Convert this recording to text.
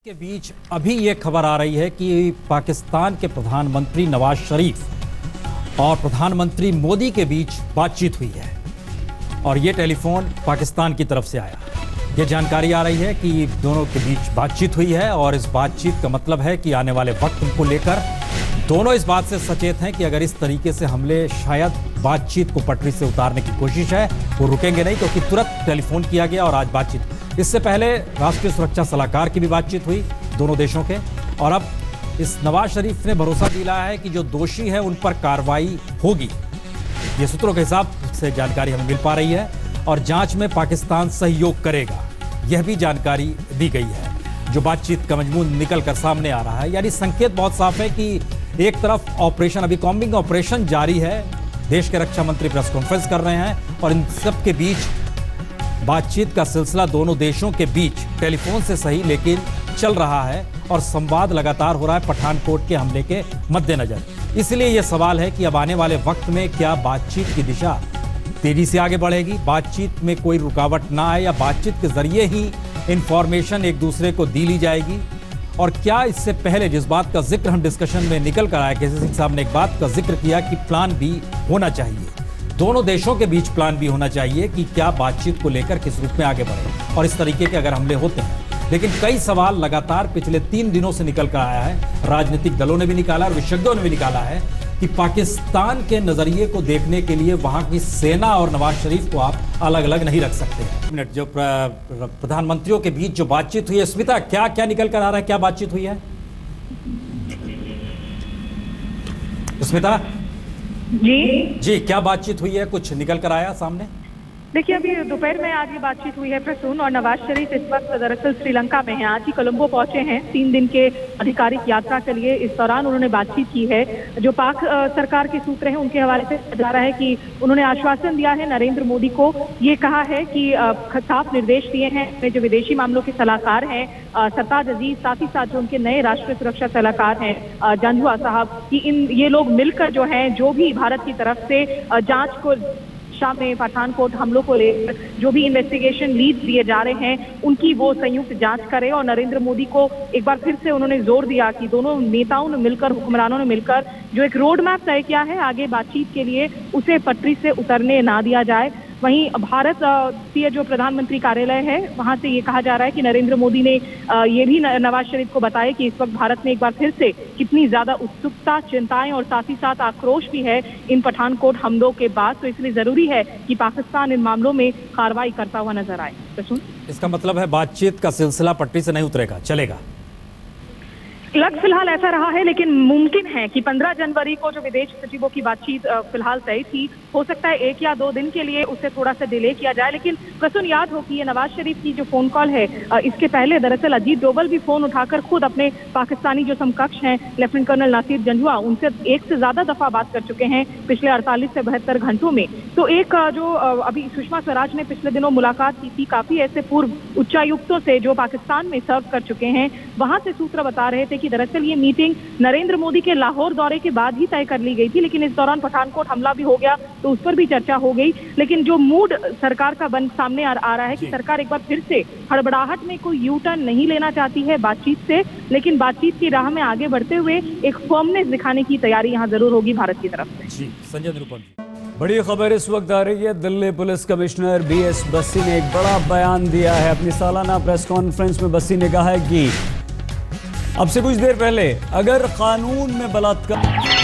के बीच अभी ये खबर आ रही है कि पाकिस्तान के प्रधानमंत्री नवाज शरीफ और प्रधानमंत्री मोदी के बीच बातचीत हुई है और ये टेलीफोन पाकिस्तान की तरफ से आया। ये जानकारी आ रही है कि दोनों के बीच बातचीत हुई है और इस बातचीत का मतलब है कि आने वाले वक्त को लेकर दोनों इस बात से सचेत हैं कि अगर इस तरीके से हमले शायद बातचीत को पटरी से उतारने की कोशिश है, वो रुकेंगे नहीं, क्योंकि तुरंत टेलीफोन किया गया और आज बातचीत। इससे पहले राष्ट्रीय सुरक्षा सलाहकार की भी बातचीत हुई दोनों देशों के, और अब इस नवाज शरीफ ने भरोसा दिलाया है कि जो दोषी है उन पर कार्रवाई होगी। ये सूत्रों के हिसाब से जानकारी हमें मिल पा रही है और जांच में पाकिस्तान सहयोग करेगा, यह भी जानकारी दी गई है। जो बातचीत का मजमून निकल कर सामने आ रहा है, यानी संकेत बहुत साफ है कि एक तरफ ऑपरेशन, अभी कॉम्बिंग ऑपरेशन जारी है, देश के रक्षा मंत्री प्रेस कॉन्फ्रेंस कर रहे हैं और इन सब के बीच बातचीत का सिलसिला दोनों देशों के बीच टेलीफोन से सही लेकिन चल रहा है और संवाद लगातार हो रहा है पठानकोट के हमले के मद्देनजर। इसलिए यह सवाल है कि अब आने वाले वक्त में क्या बातचीत की दिशा तेजी से आगे बढ़ेगी, बातचीत में कोई रुकावट ना आए, या बातचीत के जरिए ही इंफॉर्मेशन एक दूसरे को दी ली जाएगी। और क्या इससे पहले जिस बात का जिक्र हम डिस्कशन में निकल कर आए, केसी सिंह साहब ने एक बात का जिक्र किया कि प्लान बी होना चाहिए, दोनों देशों के बीच प्लान भी होना चाहिए कि क्या बातचीत को लेकर किस रूप में आगे बढ़े और इस तरीके के अगर हमले होते हैं। लेकिन कई सवाल लगातार पिछले 3 दिनों से निकल कर आया है, राजनीतिक दलों ने भी निकाला और विशेषज्ञों ने भी निकाला है कि पाकिस्तान के नजरिए को देखने के लिए वहां की सेना और नवाज शरीफ को आप अलग अलग नहीं रख सकते हैं। मिनट, जो प्रधानमंत्रियों के बीच जो बातचीत हुई है, स्मिता क्या क्या निकल कर आ रहा है, क्या बातचीत हुई है स्मिता? जी क्या बातचीत हुई है, कुछ निकल कर आया सामने? देखिए, अभी दोपहर में आज ये बातचीत हुई है प्रसून, और नवाज शरीफ इस वक्त दरअसल श्रीलंका में हैं। आज ही कोलंबो पहुंचे हैं 3 दिन के आधिकारिक यात्रा के लिए। इस दौरान उन्होंने बातचीत की है। जो पाक सरकार के सूत्र हैं उनके हवाले से जा रहा है कि उन्होंने आश्वासन दिया है नरेंद्र मोदी को, ये कहा है कि साफ निर्देश दिए हैं अपने जो विदेशी मामलों के सलाहकार हैं सरताज अजीज, साथ ही साथ जो उनके नए राष्ट्रीय सुरक्षा सलाहकार हैं जंजुआ साहब, कि ये लोग मिलकर जो है जो भी भारत की तरफ से जांच को शाम में पठानकोट हमलों को लेकर जो भी इन्वेस्टिगेशन लीड दिए जा रहे हैं उनकी वो संयुक्त जांच करें। और नरेंद्र मोदी को एक बार फिर से उन्होंने जोर दिया कि दोनों नेताओं ने मिलकर, हुक्मरानों ने मिलकर जो एक रोड मैप तय किया है आगे बातचीत के लिए, उसे पटरी से उतरने ना दिया जाए। वहीं भारत के जो प्रधानमंत्री कार्यालय है वहां से ये कहा जा रहा है कि नरेंद्र मोदी ने ये भी नवाज शरीफ को बताया कि इस वक्त भारत में एक बार फिर से कितनी ज्यादा उत्सुकता, चिंताएं और साथ ही साथ आक्रोश भी है इन पठानकोट हमलों के बाद। तो इसलिए जरूरी है कि पाकिस्तान इन मामलों में कार्रवाई करता हुआ नजर आए। तो इसका मतलब है बातचीत का सिलसिला पटरी से नहीं उतरेगा, चलेगा? फिलहाल ऐसा रहा है, लेकिन मुमकिन है कि 15 जनवरी को जो विदेश सचिवों की बातचीत फिलहाल तय थी, हो सकता है 1 या 2 दिन के लिए उसे थोड़ा सा डिले किया जाए। लेकिन प्रसून, याद हो कि ये नवाज शरीफ की जो फोन कॉल है, इसके पहले दरअसल अजीत डोभाल भी फोन उठाकर खुद अपने पाकिस्तानी जो समकक्ष हैं लेफ्टिनेंट कर्नल नासिर जंजुआ, उनसे 1 से ज्यादा दफा बात कर चुके हैं पिछले 48 से 72 घंटों में। तो एक जो अभी सुषमा स्वराज ने पिछले दिनों मुलाकात की थी काफी ऐसे पूर्व उच्चायुक्तों से जो पाकिस्तान में सर्व कर चुके हैं, वहां से सूत्र बता रहे थे कि दरअसल ये मीटिंग नरेंद्र मोदी के लाहौर दौरे के बाद ही तय कर ली गई थी, लेकिन इस दौरान पठानकोट हमला भी हो गया तो उस पर भी चर्चा हो गई। लेकिन जो मूड सरकार का सामने आ रहा है कि सरकार एक बार फिर से हड़बड़ाहट में कोई यू टर्न नहीं लेना चाहती है बातचीत से, लेकिन बातचीत की राह में आगे बढ़ते हुए एक फर्मनेस दिखाने की तैयारी यहाँ जरूर होगी भारत की तरफ से। संजय निरुपम जी, बड़ी खबर इस वक्त आ रही है। Delhi police commissioner BS Bassi ने एक बड़ा बयान दिया है। अपनी सालाना प्रेस कॉन्फ्रेंस में बस्सी ने कहा है कि अब से कुछ देर पहले अगर कानून में बलात्कार